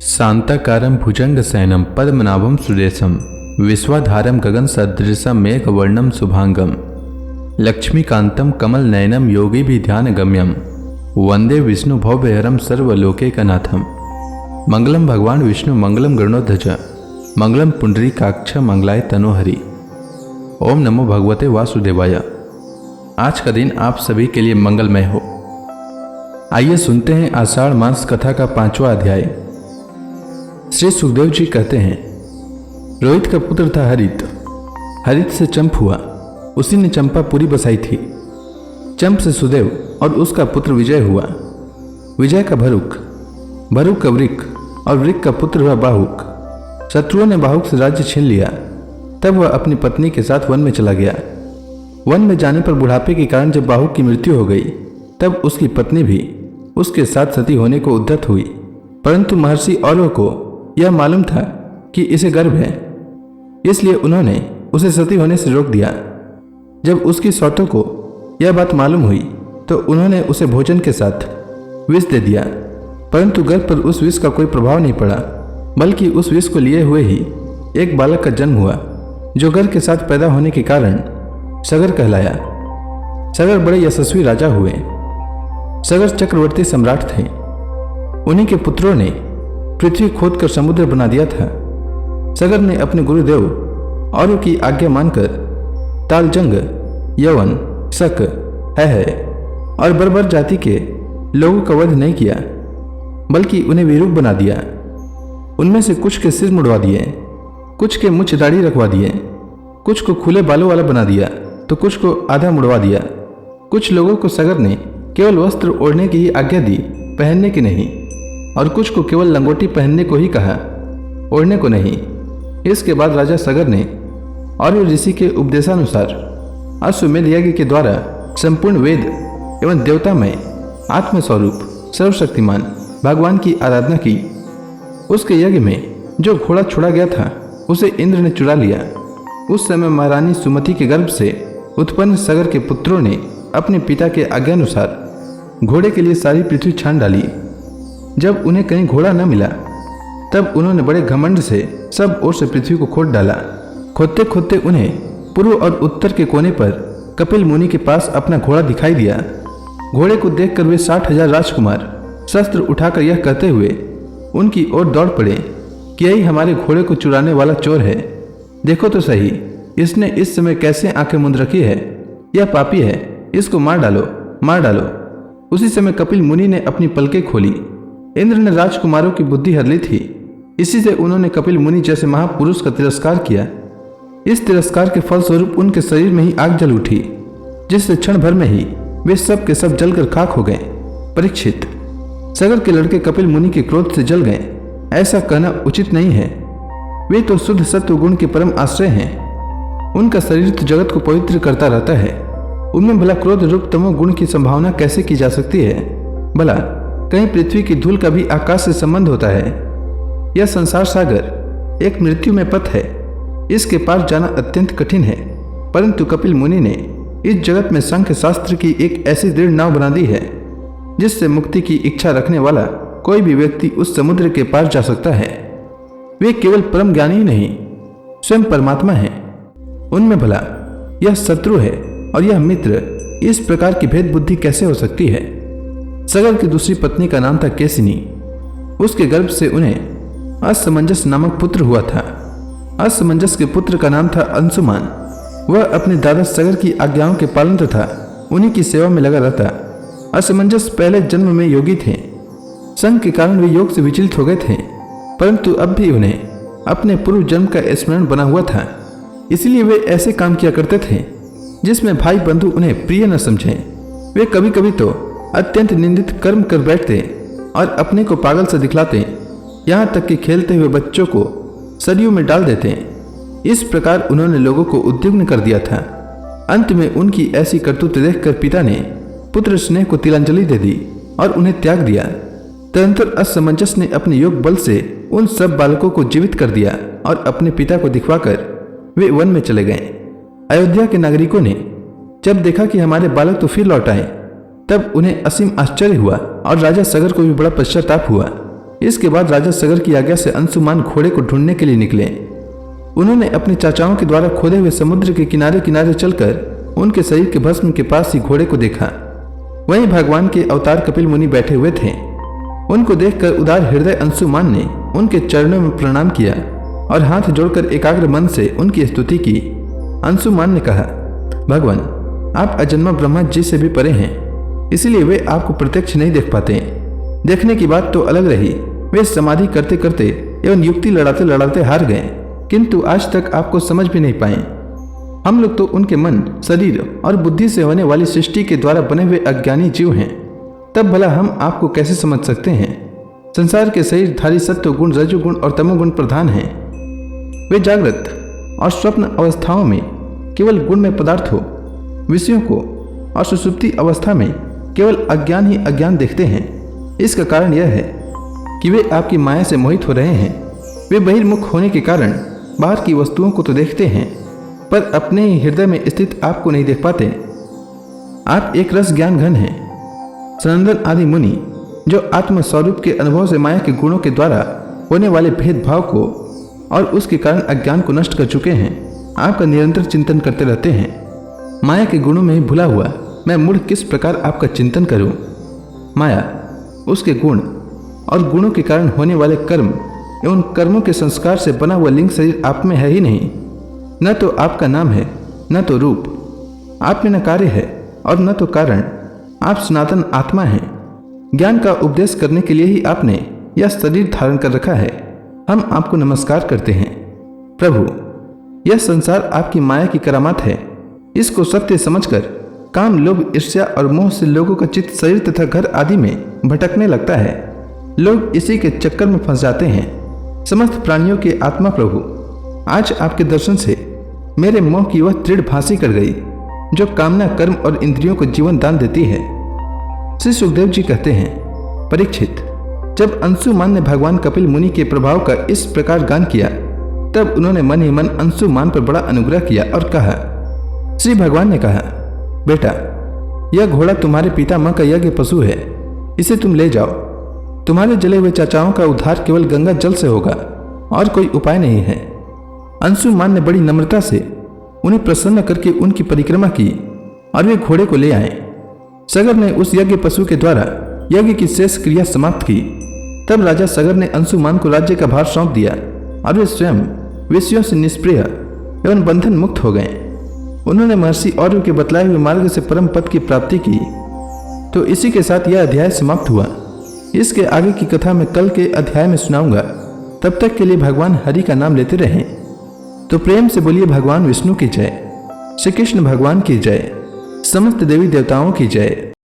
शांताकारं भुजंगशयनं पद्मनाभं सुरेशं विश्वाधारं गगनसदृशं मेघवर्णं शुभांगं लक्ष्मीकान्तं कमलनयनं योगिभिर्ध्यानगम्यं वंदे विष्णु भवभयहरं सर्वलोकैकनाथं। मंगलम भगवान विष्णु मंगलम गरुड़ध्वज मंगलम पुंडरीकाक्ष मंगलाय तनोहरि। ओम नमो भगवते वासुदेवाय। आज का दिन आप सभी के लिए मंगलमय हो। आइए सुनते हैं आषाढ़ मास कथा का 5वां अध्याय। श्री सुखदेव जी कहते हैं, रोहित का पुत्र था हरित। हरित से चंप हुआ, उसी ने चंपापुरी बसाई थी। चंप से सुदेव और उसका पुत्र विजय हुआ। विजय का भरुक, भरुक का वृक और वृक का पुत्र हुआ बाहुक। शत्रुओं ने बाहुक से राज्य छीन लिया। तब वह अपनी पत्नी के साथ वन में चला गया। वन में जाने पर बुढ़ापे के कारण जब बाहुक की मृत्यु हो गई, तब उसकी पत्नी भी उसके साथ सती होने को उद्यत हुई। परंतु महर्षि औरव को यह मालूम था कि इसे गर्भ है, इसलिए उन्होंने उसे सती होने से रोक दिया। जब उसकी सौतों को यह बात मालूम हुई तो उन्होंने उसे भोजन के साथ विष दे दिया। परंतु गर्भ पर उस विष का कोई प्रभाव नहीं पड़ा, बल्कि उस विष को लिए हुए ही एक बालक का जन्म हुआ, जो गर्भ के साथ पैदा होने के कारण सगर कहलाया। सगर बड़े यशस्वी राजा हुए। सगर चक्रवर्ती सम्राट थे। उन्हीं के पुत्रों ने पृथ्वी खोदकर समुद्र बना दिया था। सगर ने अपने गुरुदेव औरों की आज्ञा मानकर तालजंग, यवन, शक, है और बर्बर जाति के लोगों का वध नहीं किया, बल्कि उन्हें विरूप बना दिया। उनमें से कुछ के सिर मुड़वा दिए, कुछ के मुछ दाढ़ी रखवा दिए, कुछ को खुले बालों वाला बना दिया तो कुछ को आधा मुड़वा दिया। कुछ लोगों को सगर ने केवल वस्त्र ओढ़ने की ही आज्ञा दी, पहनने की नहीं, और कुछ को केवल लंगोटी पहनने को ही कहा, ओढ़ने को नहीं। इसके बाद राजा सगर ने और ऋषि के उपदेशानुसार अश्वमेध यज्ञ के द्वारा संपूर्ण वेद एवं देवतामय आत्मस्वरूप सर्वशक्तिमान भगवान की आराधना की। उसके यज्ञ में जो घोड़ा छुड़ा गया था उसे इंद्र ने चुरा लिया। उस समय महारानी सुमति के गर्भ से उत्पन्न सगर के पुत्रों ने अपने पिता के आज्ञानुसार घोड़े के लिए सारी पृथ्वी छान डाली। जब उन्हें कहीं घोड़ा न मिला, तब उन्होंने बड़े घमंड से सब ओर से पृथ्वी को खोद डाला। खोदते खोदते उन्हें पूर्व और उत्तर के कोने पर कपिल मुनि के पास अपना घोड़ा दिखाई दिया। घोड़े को देखकर वे 60,000 राजकुमार शस्त्र उठाकर यह कहते हुए उनकी ओर दौड़ पड़े कि यही हमारे घोड़े को चुराने वाला चोर है। देखो तो सही, इसने इस समय कैसे आंखें मूंद रखी है। यह पापी है, इसको मार डालो, मार डालो। उसी समय कपिल मुनि ने अपनी पलकें खोली। इंद्र ने राजकुमारों की बुद्धि हर ली थी। इसी से उन्होंने कपिल मुनि जैसे महापुरुष का तिरस्कार किया। इस तिरस्कार के फलस्वरूप उनके शरीर में ही आग जल उठी, जिससे क्षण भर में ही वे सब के सब जलकर खाक हो गए। परीक्षित, सगर के लड़के कपिल मुनि के क्रोध से जल गए, ऐसा कहना उचित नहीं है। वे तो शुद्ध सत्व गुण के परम आश्रय हैं। उनका शरीर तो जगत को पवित्र करता रहता है। उनमें भला क्रोध रूप तमोगुण की संभावना कैसे की जा सकती है। भला कहीं पृथ्वी की धूल का भी आकाश से संबंध होता है। यह संसार सागर एक मृत्यु में पथ है, इसके पार जाना अत्यंत कठिन है। परंतु कपिल मुनि ने इस जगत में सांख्य शास्त्र की एक ऐसी दृढ़ नाव बना दी है, जिससे मुक्ति की इच्छा रखने वाला कोई भी व्यक्ति उस समुद्र के पार जा सकता है। वे केवल परम ज्ञानी ही नहीं, स्वयं परमात्मा है। उनमें भला यह शत्रु है और यह मित्र, इस प्रकार की भेद बुद्धि कैसे हो सकती है। सगर की दूसरी पत्नी का नाम था केसिनी। उसके गर्भ से उन्हें असमंजस नामक पुत्र हुआ था। असमंजस के पुत्र का नाम था अंशुमान। वह अपने दादा सगर की आज्ञाओं के पालन तथा उन्हीं की सेवा में लगा रहता। असमंजस पहले जन्म में योगी थे। संग के कारण वे योग से विचलित हो गए थे, परंतु अब भी उन्हें अपने पूर्व जन्म का स्मरण बना हुआ था। इसलिए वे ऐसे काम किया करते थे जिसमें भाई बंधु उन्हें प्रिय न समझें। वे कभी कभी तो अत्यंत निंदित कर्म कर बैठते और अपने को पागल से दिखलाते, यहाँ तक कि खेलते हुए बच्चों को सरयू में डाल देते। इस प्रकार उन्होंने लोगों को उद्विग्न कर दिया था। अंत में उनकी ऐसी करतूत देखकर पिता ने पुत्र स्नेह को तिलांजलि दे दी और उन्हें त्याग दिया। तदंतर असमंजस ने अपने योग बल से उन सब बालकों को जीवित कर दिया और अपने पिता को दिखवाकर वे वन में चले गए। अयोध्या के नागरिकों ने जब देखा कि हमारे बालक तो फिर लौट आए, तब उन्हें असीम आश्चर्य हुआ और राजा सगर को भी बड़ा पश्चाताप हुआ। इसके बाद राजा सगर की आज्ञा से अंशुमान घोड़े को ढूंढने के लिए निकले। उन्होंने अपने चाचाओं के द्वारा खोदे हुए समुद्र के किनारे किनारे चलकर उनके शरीर के भस्म के पास ही घोड़े को देखा। वहीं भगवान के अवतार कपिल मुनि बैठे हुए थे। उनको देखकर उदार हृदय अंशुमान ने उनके चरणों में प्रणाम किया और हाथ जोड़कर एकाग्र मन से उनकी स्तुति की। अंशुमान ने कहा, भगवान, आप अजन्मा ब्रह्मा जी से भी परे हैं, इसलिए वे आपको प्रत्यक्ष नहीं देख पाते। देखने की बात तो अलग रही, वे समाधि करते करते एवं युक्ति लड़ाते लड़ाते हार गए, किंतु आज तक आपको समझ भी नहीं पाए। हम लोग तो उनके मन, शरीर और बुद्धि से होने वाली सृष्टि के द्वारा बने हुए अज्ञानी जीव हैं, तब भला हम आपको कैसे समझ सकते हैं। संसार के शरीरधारी सत्व गुण, रजोगुण और तमोगुण प्रधान हैं। वे जागृत और स्वप्न अवस्थाओं में केवल गुणमय पदार्थों, विषयों को और सुषुप्ति अवस्था में केवल अज्ञान ही अज्ञान देखते हैं। इसका कारण यह है कि वे आपकी माया से मोहित हो रहे हैं। वे बहिर्मुख होने के कारण बाहर की वस्तुओं को तो देखते हैं, पर अपने ही हृदय में स्थित आपको नहीं देख पाते। आप एक रस ज्ञान घन हैं। सनंदन आदि मुनि जो आत्मस्वरूप के अनुभव से माया के गुणों के द्वारा होने वाले भेदभाव को और उसके कारण अज्ञान को नष्ट कर चुके हैं, आपका निरंतर चिंतन करते रहते हैं। माया के गुणों में भुला हुआ मैं मूढ़ किस प्रकार आपका चिंतन करूं। माया, उसके गुण और गुणों के कारण होने वाले कर्म एवं कर्मों के संस्कार से बना हुआ लिंग शरीर आप में है ही नहीं। न तो आपका नाम है, न तो रूप। आप में न कार्य है और न तो कारण। आप सनातन आत्मा हैं। ज्ञान का उपदेश करने के लिए ही आपने यह शरीर धारण कर रखा है। हम आपको नमस्कार करते हैं। प्रभु, यह संसार आपकी माया की करामात है। इसको सत्य समझकर काम, लोभ, ईर्ष्या और मोह से लोगों का चित्त शरीर तथा घर आदि में भटकने लगता है। लोग इसी के चक्कर में फंस जाते हैं। समस्त प्राणियों के आत्मा प्रभु, आज आपके दर्शन से मेरे मोह की वह दृढ़ फांसी कर गई जो कामना, कर्म और इंद्रियों को जीवन दान देती है। श्री सुखदेव जी कहते हैं, परीक्षित, जब अंशुमान ने भगवान कपिल मुनि के प्रभाव का इस प्रकार गान किया, तब उन्होंने मन ही मन अंशुमान पर बड़ा अनुग्रह किया और कहा। श्री भगवान ने कहा, बेटा, यह घोड़ा तुम्हारे पितामह का यज्ञ पशु है, इसे तुम ले जाओ। तुम्हारे जले हुए चाचाओं का उद्धार केवल गंगा जल से होगा और कोई उपाय नहीं है। अंशुमान ने बड़ी नम्रता से उन्हें प्रसन्न करके उनकी परिक्रमा की और वे घोड़े को ले आए। सगर ने उस यज्ञ पशु के द्वारा यज्ञ की शेष क्रिया समाप्त की। तब राजा सगर ने अंशुमान को राज्य का भार सौंप दिया और वे स्वयं विषयों से निष्प्रिय एवं बंधन मुक्त हो गए। उन्होंने महर्षि और्य के बतलाए हुए मार्ग से परम पद की प्राप्ति की। तो इसी के साथ यह अध्याय समाप्त हुआ। इसके आगे की कथा मैं कल के अध्याय में सुनाऊंगा। तब तक के लिए भगवान हरि का नाम लेते रहें। तो प्रेम से बोलिए भगवान विष्णु की जय, श्री कृष्ण भगवान की जय, समस्त देवी देवताओं की जय।